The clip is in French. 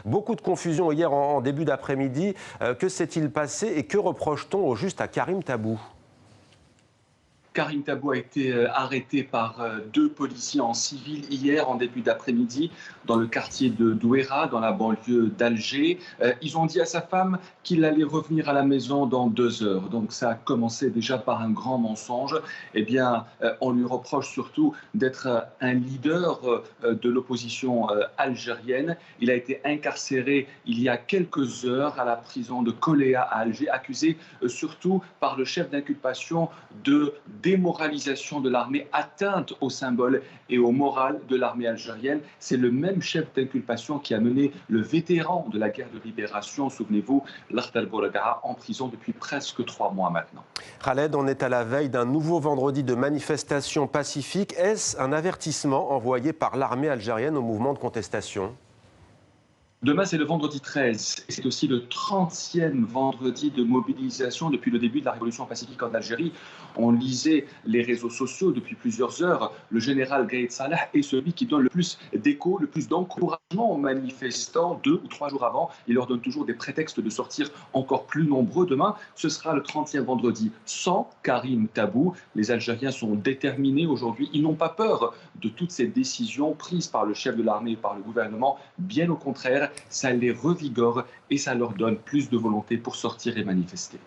Beaucoup de confusion hier en début d'après-midi. Que s'est-il passé et que reproche-t-on au juste à Karim Tabou? Karim Tabou a été arrêté par deux policiers en civil hier en début d'après-midi dans le quartier de Douéra, dans la banlieue d'Alger. Ils ont dit à sa femme qu'il allait revenir à la maison dans 2 heures. Donc ça a commencé déjà par un grand mensonge. Eh bien, on lui reproche surtout d'être un leader de l'opposition algérienne. Il a été incarcéré il y a quelques heures à la prison de Koléa à Alger, accusé surtout par le chef d'inculpation de démoralisation de l'armée, atteinte au symbole et au moral de l'armée algérienne. C'est le même chef d'inculpation qui a mené le vétéran de la guerre de libération, souvenez-vous, Lacht al-Bourga'a, en prison depuis presque 3 mois maintenant. Khaled, on est à la veille d'un nouveau vendredi de manifestation pacifique. Est-ce un avertissement envoyé par l'armée algérienne au mouvement de contestation? Demain, c'est le vendredi 13. Et c'est aussi le 30e vendredi de mobilisation depuis le début de la révolution pacifique en Algérie. On lisait les réseaux sociaux depuis plusieurs heures. Le général Gaïd Salah est celui qui donne le plus d'écho, le plus d'encouragement aux manifestants 2 ou 3 jours avant. Il leur donne toujours des prétextes de sortir encore plus nombreux. Demain, ce sera le 30e vendredi sans Karim Tabou. Les Algériens sont déterminés aujourd'hui. Ils n'ont pas peur de toutes ces décisions prises par le chef de l'armée et par le gouvernement. Bien au contraire, ça les revigore et ça leur donne plus de volonté pour sortir et manifester.